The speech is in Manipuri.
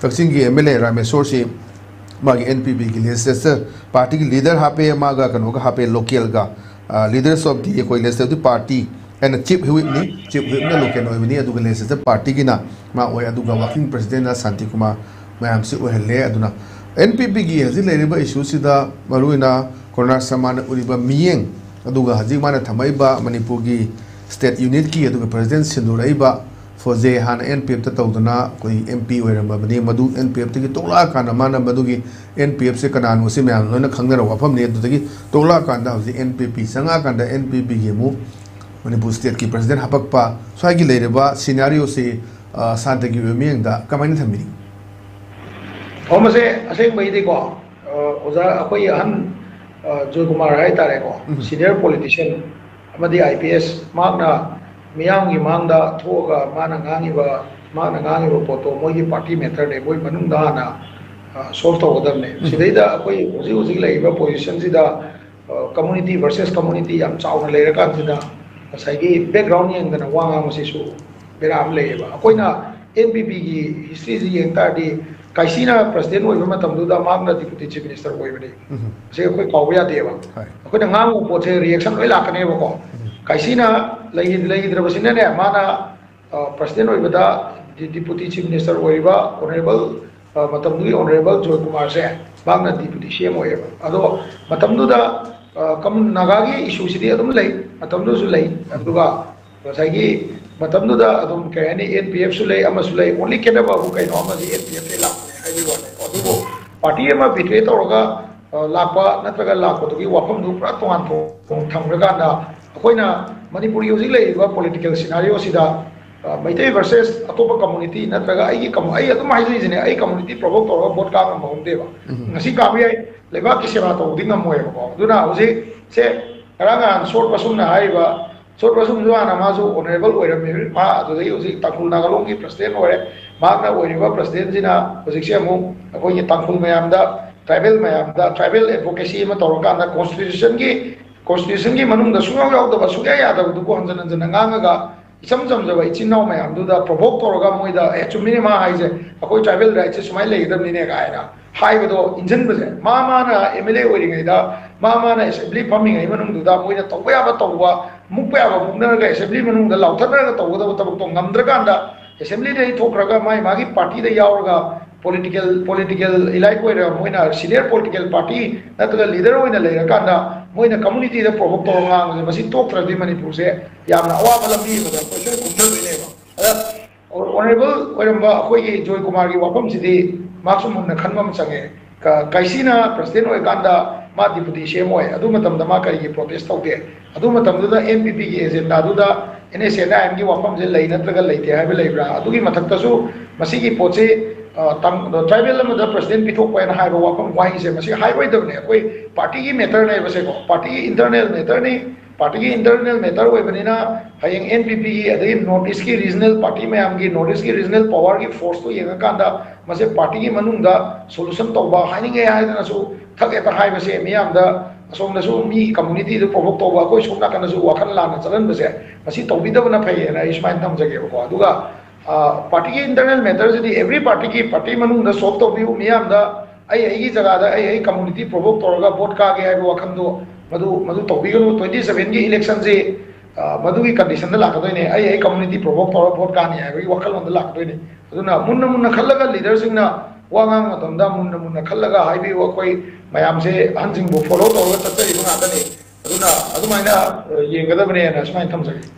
कक्चिंग की MLA रामेश्वर से मागी NPP की लेजिस्लेचर पार्टी की लीडर हापे मागा कनो का हापे लोकल का लीडर्स ऑफ दी कोई legislative party and chief whip ने लोकल ओइबनी अदुगा लेजिस्लेचर पार्टी की ना मा ओय अदुगा वर्किंग प्रेसिडेंट ना शांति कुमार मैम से ओहले अदुना NPP की हजी लेरिबा इशू सिदा मरुइना कोरोना समान उरिबा मियेंग अदुगा हजी माने थमैबा मणिपुर की स्टेट यूनिट की अदुगा प्रेसिडेंट सिंदुरैबा फोजे हान NPF ता तौदना कोई MP ओइरमबनी मदु NPF तकी तोला काना माना मदुगी NPF से कनान उसी मैम लोना खंगना वाफम ने अदुगी तोला कांदा हजी NPP संगा कांदा NPP की मु मणिपुर स्टेट की प्रेसिडेंट हपकपा स्वागी लेरिबा सिनेरियो से सादगी मियेंग दा कमाइन थमिनी ओमसे असेंग बइदि को ओजा अखोई अहन जोय कुमार हाय तारे को सीनियर पॉलिटिशियन अमदी IPS मागना मियांग की मांगदा थोगा माना गांगी पोतो मोगी पार्टी मेथड है मोई मनुंगा ना सोल्व तो उधर ने सिदैदा कोई उसी लेबा पोजीशन सिदा कम्युनिटी वर्सेस कम्युनिटी हम चावना लेर का सिदा साइगी बैकग्राउंड यंगना वांगा मसिसु बेराम लेबा कोइना NPP की हिस्ट्री जी यंताडी काइसिना प्रेसिडेंट ओइबा मतमदुदा मागना डिप्यूटी चीफ मिनिस्टर ओइबनी से कोई कावया देबा कोइना गांगो पोथे रिएक्शन लोइ लाकनेबा को काइसिना लेगिद्रबसिने ने माना प्रेसिडेंट ओइबदा डिप्यूटी चीफ मिनिस्टर ओइबा ऑनरेबल मतमदुगी ऑनरेबल जोय कुमार से मागना डिप्यूटी CM ओइबा अदो मतमदुदा कम नागागी इशू सिदी अदुम लई मतमदुसु लई अदुगा साइगी मतमदुदा अदुम कहने NPF सु लई अमसु लई ओनली केनबा बु कइनो अमजी NPF से लापने हाइबी वाले अदुगो पार्टी एमा बिट्रे तौरगा लापा नत्रगा लापदुगी वाफम दु पुरा तोंगान थंगरगाना अखोइना मणिपुरी हौजिक लेइबा पॉलिटिकल सिनारियो सिदा मैतै वर्सेस अतोप कम्युनिटी नत्रगा आई अदुम हाइजिने आई कम्युनिटी प्रोवोक तौरगा वोट का महोंदेबा ngasi काबी आई लेबा की सेवा तौदि ngमोयबा दुना हौजिक से रांगा शॉर्ट पसुमना हाइबा शॉर्ट पसुम जुआना माजु ऑनरेबल ओइरमे मा अदुदै हौजिक तांखुल नागालोंग की प्रेसिडेंट ओइरे मागना ओइरिबा प्रेसिडेंट जिना हौजिक से अमु अखोइ तांखुल मयामदा ट्राइबल एडवोकेसी मा तौरकाना कॉन्स्टिट्यूशन की मनुंग दा सुगाव यावदबा सुगा यादबदु को हंजन हंजन ngangaga इचम जमजबा इचिनाव मयामदुदा प्रोवोक तौरगा मोइदा चुमिने मा हाइजे अखोइ ट्राइबल राइट्स सुमाइ लेगदबनिने गायना हाइबदो इंजन बजे माना MLA ओइरिङैदा माना असेंबली फमिङै मनुंगदुदा मोइना तौबा याबा तौबा मुक्पा याबा मुक्नरगा असेंबली मनुंगदा लाउथनरगा तौगदबा तबक तो ngamद्रगांदा असेंबली दे थोखरगा मागी पार्टी दा यावरगा political इलाइक ओइरा मोइना सीनियर पॉलिटिकल पार्टी नतगा लीडर ओइना लेरकांदा मोइना कम्युनिटी दा प्रोवोक तौरगा मसी तोक्त्रदि मणिपुर से यामना अवाबा लंबी बदा क्वेश्चन कुंदरबिनेबा अदा ऑनरेबल ओइरंबा अखोइगी जोय कुमार की वाफम सिदी माक्सुम मुन्ना खनबम संगे काइसिना प्रेसिडेंट ओइकांदा मा डिप्यूटी CM ओइ अदु मतमदा मा करिगी प्रोटेस्ट तौदे अदु मतमदा NPP की एजेंडा दुदा NSNIM की वाफम जे लई नत्रगा लैते हाइबे लैब्रा अदुगी मथक्तसु मसीगी पोचे ट्राइबल प्रेसिडेंट पीथोपन है वाफम वाई से हाइबने कोई पार्टी की मैटर ने बसे को पार्टी की इंटरनल मैटर नहीं पार्टी की इंटरनल मैटर होबनिना हयेंग NPP की अदई नॉर्थ ईस्ट की रीजनल पार्टी मैम की नॉर्थ ईस्ट की रीजनल पावर की फोर्स तो येंगाकांदा मसे पार्टी की मनुंगा सोल्यूशन तौबा हाइनिंगे हाइदनासु थकेता हाइबसे मियामदा असोमदसु मी कम्युनिटी दो प्रोवोक तौबा कोई सोमना कनसु वाखन लाना चलन बसे मसी तौबिदबना फैयेना इस्माइन थमजगे को अदुगा पार्टी की इंटरनल मैटर से एवरी पार्टी की पार्टी मनुंग सॉल्व तौबियु मियामदा आई जगह आई कम्युनिटी प्रोवोक तौरगा वोट कागे है वखंदो मधु तौबिगनु 27 की इलेक्शन से मधु की कंडीशन लाकदोइने आई कम्युनिटी प्रोवोक तौर वोट कानी है वखल लोन लाकदोइने अदुना मुन्न मुन्न खल्लगा लीडर सिंगना वांगांग मतमदा मुन्न मुन्न खल्लगा हाइबी वखोई मयाम से हंजिंग बो फॉलो तौरगा चतरिबा गादने अदुना अदुमाइना येंगदबने ना सुमाइन थमजगे